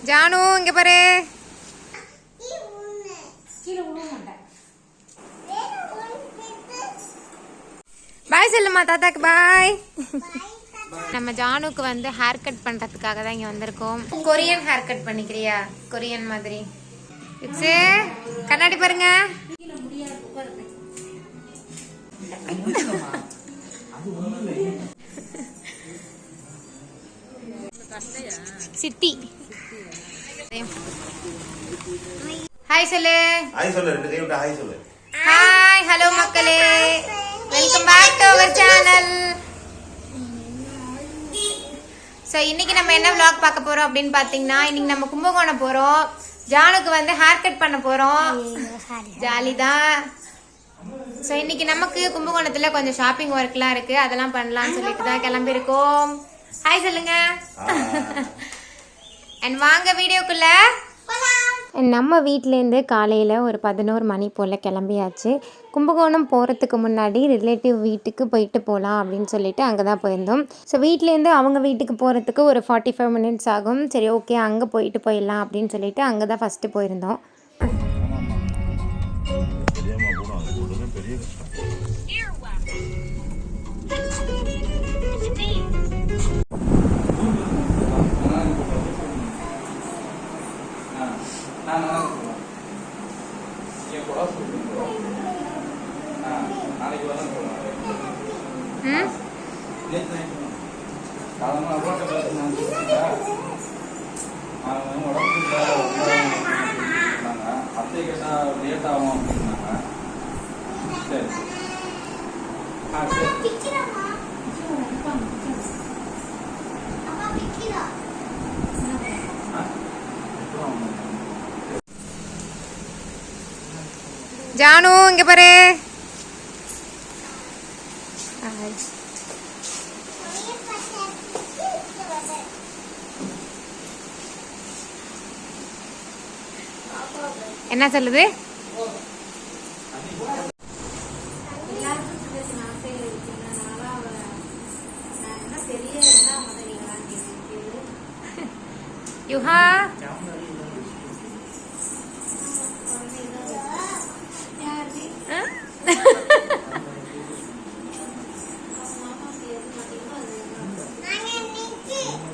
ஜானு இங்க பாரு. பாய் சொல்லுமா தாத்தாக்கு பாய். நம்ம ஜானுக்கு வந்து ஹேர் கட் பண்றதுக்காக தான் இங்க வந்திருக்கோம். கொரியன் ஹேர் கட் பண்ணிக்கிறியா? கொரியன் மாதிரி. கண்ணாடி பாருங்க. சித்தி ஹாய் சொல்லு. ஹாய் சொல்லு. ரெண்டு கை விட்டு ஹாய் சொல்லு. ஹாய் ஹலோ மக்களே, welcome back to our channel. So இன்னைக்கு நம்ம என்ன vlog பார்க்க போறோம் அப்படின்னு பார்த்தீங்கன்னா, இன்னைக்கு நம்ம கும்பகோணம் போறோம். ஜானுக்கு வந்து ஹேர் கட் பண்ண போறோம். ஜாலி தான். ஸோ இன்னைக்கு நமக்கு கும்பகோணத்துல கொஞ்சம் ஷாப்பிங் ஒர்க்லாம் இருக்கு, அதெல்லாம் பண்ணலாம்னு சொல்லிட்டு தான் கிளம்பியிருக்கோம். ஹாய் சொல்லுங்க. அண்ட் வாங்க வீடியோக்குள்ள. நம்ம வீட்டிலேருந்து காலையில் ஒரு 11 மணி போல் கிளம்பியாச்சு. கும்பகோணம் போகிறதுக்கு முன்னாடி ரிலேட்டிவ் வீட்டுக்கு போயிட்டு போகலாம் அப்படின்னு சொல்லிட்டு அங்கே தான் போயிருந்தோம். ஸோ வீட்டிலேருந்து அவங்க வீட்டுக்கு போகிறதுக்கு ஒரு 45 மினிட்ஸ் ஆகும். சரி ஓகே, அங்கே போயிட்டு போயிடலாம் அப்படின்னு சொல்லிட்டு அங்கே தான் ஃபஸ்ட்டு போயிருந்தோம். ஜானு இங்க பாரு. என்ன சொல்லுது? யுஹா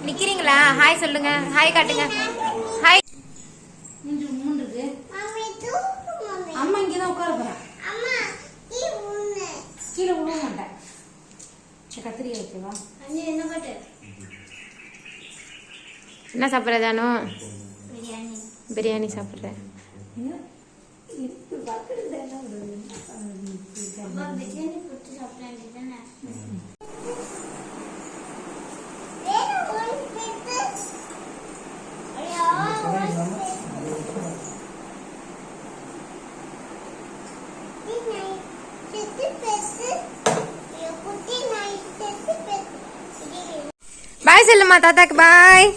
நிக்கிறீங்களா? ஹாய் சொல்லுங்க. ஹாய் காட்டுங்க. ஹாய். அம்மா இங்கதான் உட்கார போறேன். கீழே விட மாட்டேன். கத்திரிக்காய் வைக்கவா? என்ன சாப்பிட்ற ஜானு? பிரியாணி சாப்பிட்றேன். பாய் சொல்லுமா தாத்தாக்கு பாய்.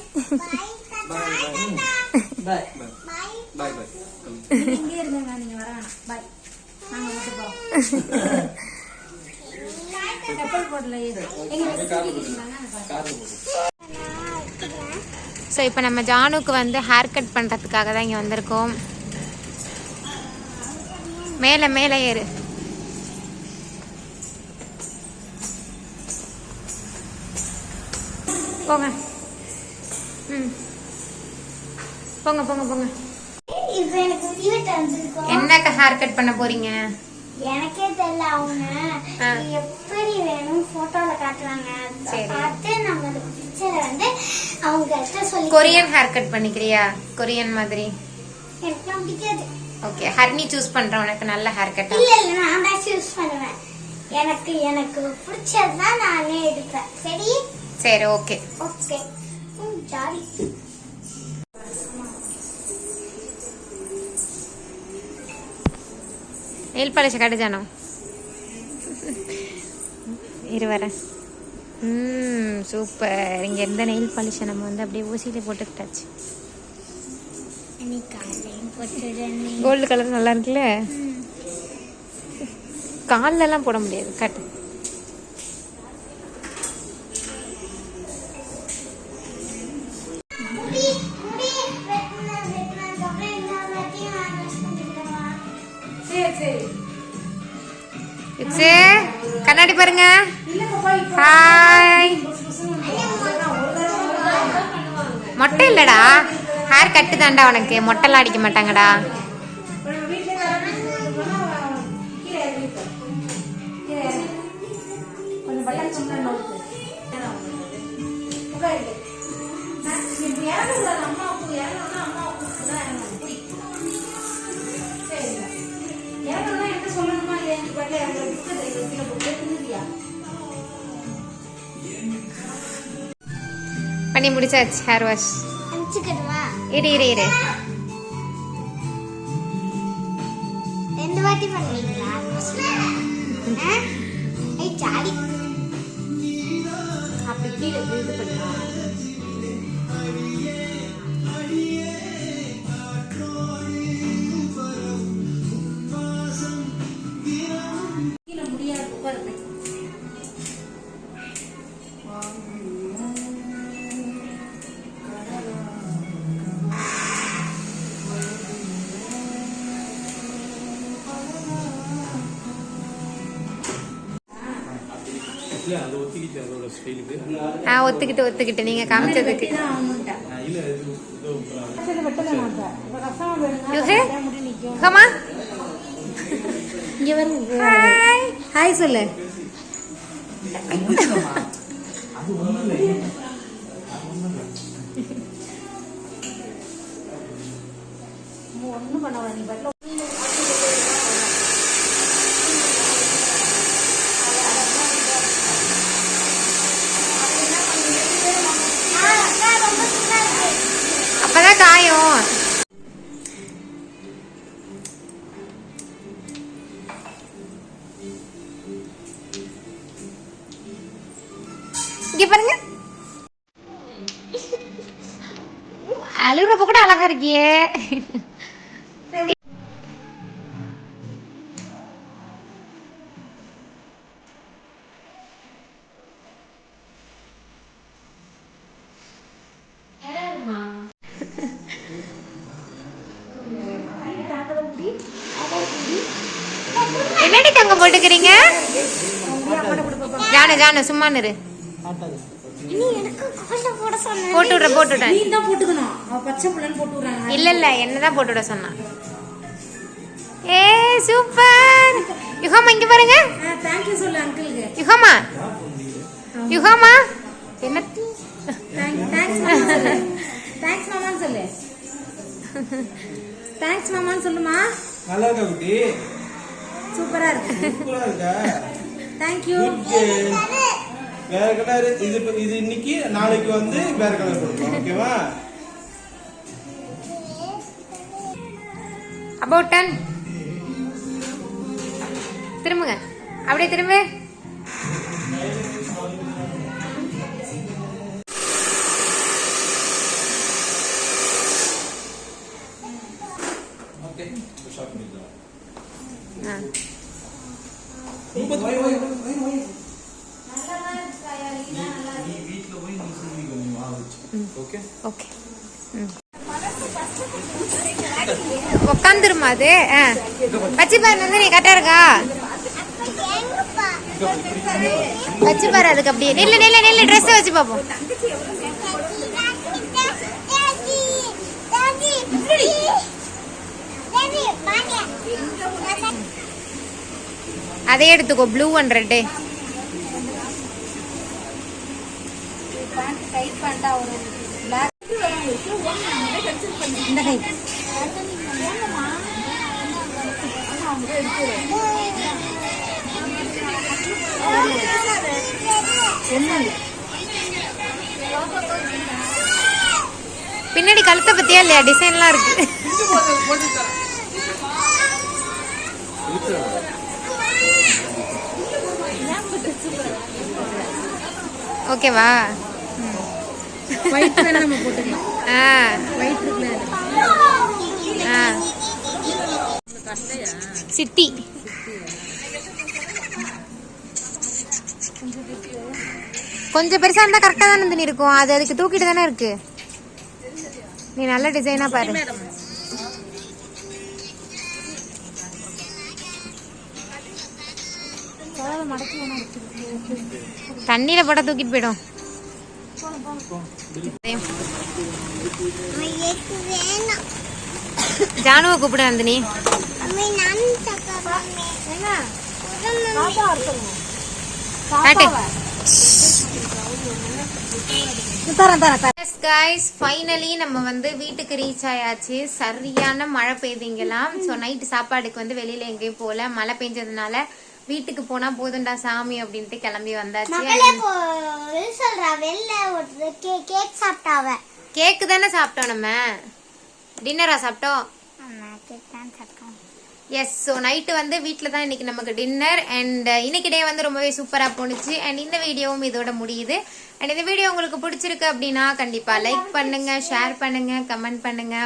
ஸோ இப்போ நம்ம ஜானுக்கு வந்து ஹேர் கட் பண்ணுறதுக்காக தான் இங்கே வந்திருக்கோம். மேலே மேலே ஏறு. போங்க. போங்க போங்க போங்க. என்னக்கா ஹேர் கட் பண்ண போறீங்க? எனக்கே தெரியல, அவங்க எப்படி வேணும் போட்டோல காட்டுறாங்க. பார்த்து நம்ம பிக்சரை வந்து அவங்க சொல்லி. கொரியன் ஹேர் கட் பண்ணிக்கிறியா? கொரியன் மாதிரி. எனக்கு பிடிக்காது. ஓகே, ஹர்னி சூஸ் பண்றேன் உனக்கு நல்ல ஹேர் கட். இல்ல இல்ல, நான் தான் சூஸ் பண்ணுவேன். எனக்கு எனக்கு பிடிச்சதுதான் நானே எடுப்பேன். சரி சரி okay okay. Jolly. Nail polish காட்டு ஜானு. இரு வரேன். சூப்பர். இங்க இருந்த நெயில் பாலிஷை நம்ம வந்து அப்படியே ஊசியில போட்டுக்கிட்டாச்சு. கோல்டு கலர் நல்லா இருக்குல்ல? கால்ல எல்லாம் போட முடியாது. காட்டு. கண்ணாடி பாருங்க. ஹாய். மொட்டை இல்லடா, ஹேர் கட்டு தாண்டா உனக்கு, மொட்டைலாம் அடிக்க மாட்டாங்கடா. பண்ணி முடிச்சாச்சு ஹேர் வாஷ். இரு இரு இரு, 2 வாட்டி பண்ணுவீங்களா? ஜாலி. அப்படி கீழே இது பண்ணுவா. கீழே முடியாது, உட்காருங்க. ஒத்துக்கிட்டு நீங்க காமிச்சதுக்கு. இங்க வருங்க. ஹாய் சொல்லு. ஒண்ணும் பண்ண நீ பட்ல. அப்பதான் காயும். இங்க பாருங்க, அழுகுறப்ப கூட அழகா இருக்கியே. என்னடி தங்க போட்டுக்கிறீங்க? ஜானு சும்மா நிறு. போட்டு விடுறேன். நீ தான் போட்டுக்கணும். அவ பச்சை புள்ளன்னு போட்டு விடுறாங்க. இல்ல என்னதான் போட்டு விட சொன்னா. ஏ சூப்பர். யுகமா இங்க பாருங்க. தேங்க் யூ சொல்லு அங்கிளுக்கு. யுகமா என்ன? தேங்க்ஸ் மாமா சொல்லு. தேங்க்ஸ் மாமான்னு சொல்லு. தேங்க்ஸ் மாமான்னு சொல்லுமா. நல்லா இருக்கா குட்டி? சூப்பரா இருக்கு. சூப்பரா இருக்கா? Thank you. வேற கலர் இது இன்னைக்கு, நாளைக்கு வந்து வேற கலர் போடுவோம். ஓகேவா? அபவுட் 10. திரும்புங்க, அப்படியே திரும்ப. உட்காந்துருமா அது? வச்சு பாரு நந்தினி, கரெக்டா இருக்கா? வச்சு பாரு, அதுக்கு அப்படியே நெல்லு ட்ரெஸ் வச்சு பாப்போம். அதே எடுத்துக்கோ, ப்ளூ அண்ட் ரெட்டு. பின்னாடி கழுத்தை பத்தியா இல்லையா? டிசைன்லாம் இருக்கு. ஓகேவா? ஒயிட் வேணா நம்ம போட்டுக்கலாம். ஒயிட் இருக்குல. சித்தி கொஞ்சம் பெருசா இருந்தா கரெக்டா தானே நந்தினி இருக்கும். அது அதுக்கு தூக்கிட்டு தானே இருக்கு. நீ நல்ல டிசைனா பாரு. தண்ணியில போட தூக்கிட்டு போயிடும். ஜானுவை கூப்பிடு நந்தினி. ஃபைனலி நம்ம வந்து வீட்டுக்கு ரீச் ஆயாச்சு. சரியான மழை பெய்யுதுங்கலாம். ஸோ நைட்டு சாப்பாடுக்கு வந்து வெளியில எங்கேயும் போல, மழை பெஞ்சதுனால வீட்டுக்கு போனா போதுண்டா சாமி அப்படின்ட்டு கிளம்பி வந்தாச்சு. கேக்கு தானே சாப்பிட்டோம், நம்ம டின்னரா சாப்பிட்டோம். எஸ், ஸோ நைட்டு வந்து வீட்டில் தான் இன்னைக்கு நமக்கு டின்னர். அண்ட் இன்னைக்கு டே வந்து ரொம்பவே சூப்பராக போணுச்சு. அண்ட் இந்த வீடியோவும் இதோட முடியுது. அண்ட் இந்த வீடியோ உங்களுக்கு பிடிச்சிருக்கு அப்படின்னா கண்டிப்பாக லைக் பண்ணுங்க, ஷேர் பண்ணுங்க, கமெண்ட் பண்ணுங்க.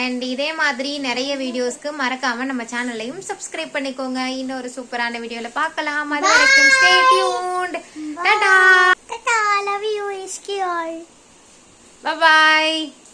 அண்ட் இதே மாதிரி நிறைய வீடியோஸ்க்கு மறக்காம நம்ம சேனலையும் சப்ஸ்கிரைப் பண்ணிக்கோங்க. இன்னொரு சூப்பரான வீடியோல பார்க்கலாம். அது வரைக்கும் stay tuned. Tata. Tata, love you, Iski all. Bye bye.